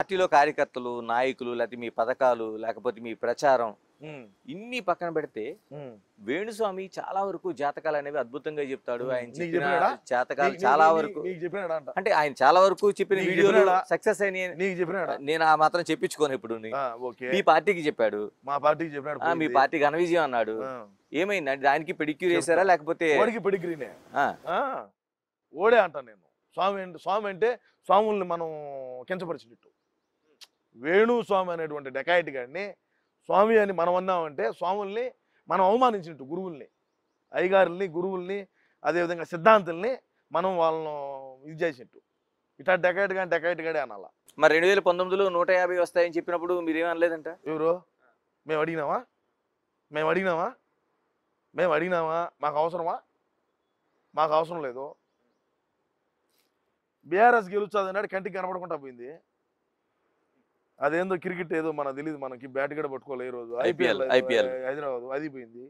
పార్టీలో కార్యకర్తలు, నాయకులు లేకపోతే మీ పథకాలు లేకపోతే మీ ప్రచారం ఇన్ని పక్కన పెడితే వేణుస్వామి చాలా వరకు జాతకాలు అనేవి అద్భుతంగా చెప్తాడు. ఆయన చెప్పిన జాతకాలు చాలా వరకు అంటే ఆయన చాలా వరకు చెప్పిన వీడియోలు సక్సెస్ అయినాయి. నేను ఆ మాత్రం చెప్పించుకోను ఇప్పుడు. మీ పార్టీకి చెప్పాడు, మా పార్టీకి చెప్పాడు, మీ పార్టీ ఘన విజయం అన్నాడు. ఏమైంది దానికి పెడిక్యూర్ వేసారా లేకపోతే పెడిగ్రీనే ఓడే అంటాను నేను. స్వామి అంటే స్వాముల్ని మనం కించపరిచినట్టు. వేణు స్వామి అనేటువంటి డెకాయిట్ గాడిని స్వామి అని మనం అన్నామంటే స్వాముల్ని మనం అవమానించినట్టు. గురువుల్ని, అయ్యగారుల్ని, గురువుల్ని, అదేవిధంగా సిద్ధాంతుల్ని మనం వాళ్ళను ఇది చేసినట్టు. ఇట్లా డెకాయిట్ గాడే అనాల. మరి 2019లో 150 వస్తాయని చెప్పినప్పుడు మీరేమనలేదంట? ఎవరు? మేము అడిగినామా? మాకు అవసరమా? మాకు అవసరం లేదు. బీఆర్ఎస్ గెలుస్తుంది అన్నాడు, కంటికి కనపడకుండా పోయింది. అదేందో క్రికెట్ ఏదో మనకు తెలియదు, మనకి బ్యాట్ కూడా పట్టుకోలే. ఈ రోజు ఐపీఎల్ హైదరాబాద్ అది పోయింది.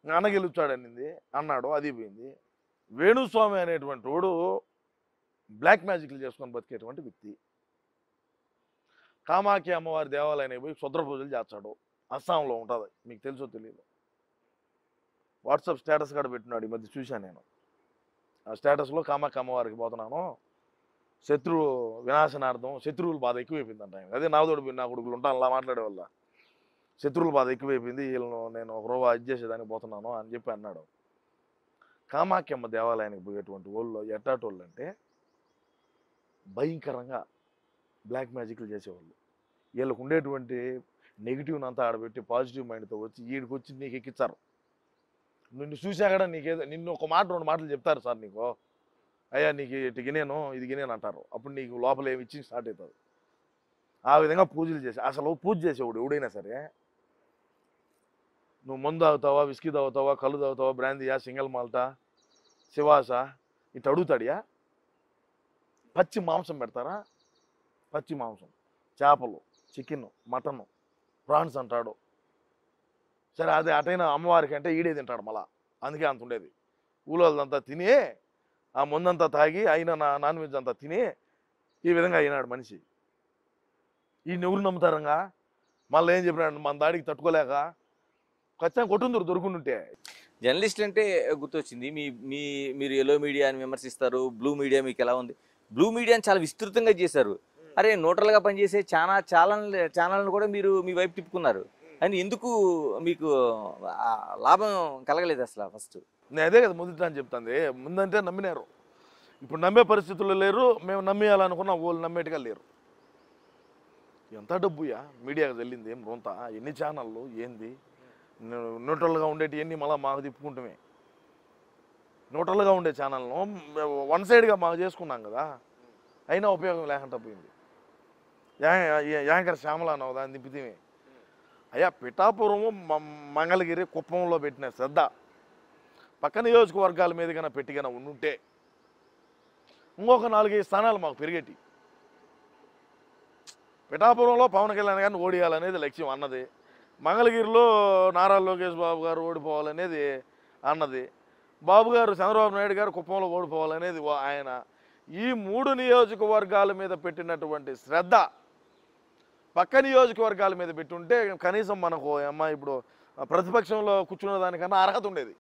అన్న గెలుచాడు అన్నాడు, అది పోయింది. వేణుస్వామి అనేటువంటి వాడు బ్లాక్ మ్యాజిక్లు చేసుకొని బతికేటువంటి వ్యక్తి. కామాఖ్య అమ్మవారి దేవాలయానికి పోయి శుద్ర పూజలు చేస్తాడు. అస్సాంలో ఉంటుంది, మీకు తెలుసో తెలియదు. వాట్సాప్ స్టేటస్ కూడా పెట్టినాడు, ఈ మధ్య చూశాను నేను. ఆ స్టేటస్లో కామాఖ్య అమ్మవారికి పోతున్నాను, శత్రువు వినాశనార్థం, శత్రువుల బాధ ఎక్కువైపోయిందంట ఆయన. అదే నాదోడు నా కొడుకులు ఉంటాను అలా మాట్లాడే వల్ల శత్రువుల బాధ ఎక్కువైపోయింది, వీళ్ళను నేను ఒక రోజు అది చేసేదానికి పోతున్నాను అని చెప్పి అన్నాడు. కామాఖ్యమ్మ దేవాలయానికి పోయేటువంటి వాళ్ళు ఎట్టాటోళ్ళు అంటే భయంకరంగా బ్లాక్ మ్యాజిక్లు చేసేవాళ్ళు. వీళ్ళకు ఉండేటువంటి నెగిటివ్ని అంతా ఆడబెట్టి పాజిటివ్ మైండ్తో వచ్చి వీడికి వచ్చి నీకు ఎక్కిస్తారు. నిన్ను చూసా కూడా నీకేదో నిన్ను ఒక మాట 2 మాటలు చెప్తారు, సార్ నీకు అయ్యా నీకు ఇటు గినేను ఇది గినేను అంటారు. అప్పుడు నీకు లోపల ఏమి ఇచ్చి స్టార్ట్ అవుతుంది. ఆ విధంగా పూజలు చేసి అసలు పూజ చేసేవాడు ఎవడైనా సరే, నువ్వు మందు తాగుతావా, విస్కీ తాగుతావా, కళ్ళు తాగుతావా, బ్రాందీయా, సింగల్ మాల్టా, శివాసా ఇటు అడుగుతాడియా. పచ్చి మాంసం పెడతారా, పచ్చి మాంసం, చేపలు, చికెన్, మటన్, ప్రాన్స్ అంటాడు. సరే అదే అటైనా అమ్మవారికి అంటే ఈడే తింటాడు మళ్ళా, అందుకే అంత ఉండేది. ఊళ్ళంతా తిని ఆ ముందంతా తాగి అయినా నాన్ వెజ్ అంతా తిని ఈ విధంగా అయినాడు మనిషి. ఈయన ఎవరు నమ్ముతారంగా? మళ్ళీ ఏం చెప్పినాడు, మన దాడికి తట్టుకోలేక ఖచ్చితంగా కొట్టుందరు దొరుకుంటుంటే. జర్నలిస్ట్ అంటే గుర్తొచ్చింది, మీరు ఎల్లో మీడియాని విమర్శిస్తారు, బ్లూ మీడియా మీకు ఎలా ఉంది? బ్లూ మీడియాని చాలా విస్తృతంగా చేశారు. అరే న్యూట్రల్గా పనిచేసే ఛానల్ని కూడా మీరు మీ వైపు తిప్పుకున్నారు. అని ఎందుకు మీకు లాభం కలగలేదు అసలు? ఫస్ట్ నేను అదే కదా మొదట అని చెప్తాను. ముందంటే నమ్మినారు, ఇప్పుడు నమ్మే పరిస్థితుల్లో లేరు. మేము నమ్మేయాలనుకున్న వాళ్ళు నమ్మేట్టుగా లేరు. ఎంత డబ్బుయా మీడియాకి వెళ్ళింది, ఏం రొంత, ఎన్ని ఛానళ్ళు, ఏంది? న్యూట్రల్గా ఉండేటి ఎన్ని మళ్ళీ మాకు తిప్పుకుంటామే. న్యూట్రల్గా ఉండే ఛానల్ను వన్ సైడ్గా మాకు చేసుకున్నాం కదా, అయినా ఉపయోగం లేకుండా పోయింది. యాంకర్ శ్యామల అన్నావు దాన్ని తిప్పితేమే. అయ్యా పిఠాపురము, మంగళగిరి, కుప్పంలో పెట్టిన శ్రద్ధ పక్క నియోజకవర్గాల మీద కన్నా పెట్టిగా ఉండుంటే ఇంకొక 4-5 స్థానాలు మాకు పెరిగేటి. పిఠాపురంలో పవన్ కళ్యాణ్ గారిని ఓడియాలనేది లక్ష్యం అన్నది, మంగళగిరిలో నారా లోకేష్ బాబు గారు ఓడిపోవాలనేది అన్నది, బాబు గారు చంద్రబాబు నాయుడు గారు కుప్పంలో ఓడిపోవాలనేది ఆయన. ఈ 3 నియోజకవర్గాల మీద పెట్టినటువంటి శ్రద్ధ పక్క నియోజకవర్గాల మీద పెట్టుంటే కనీసం మనకు అమ్మ ఇప్పుడు ప్రతిపక్షంలో కూర్చున్న దానికన్నా అర్హత ఉండేది.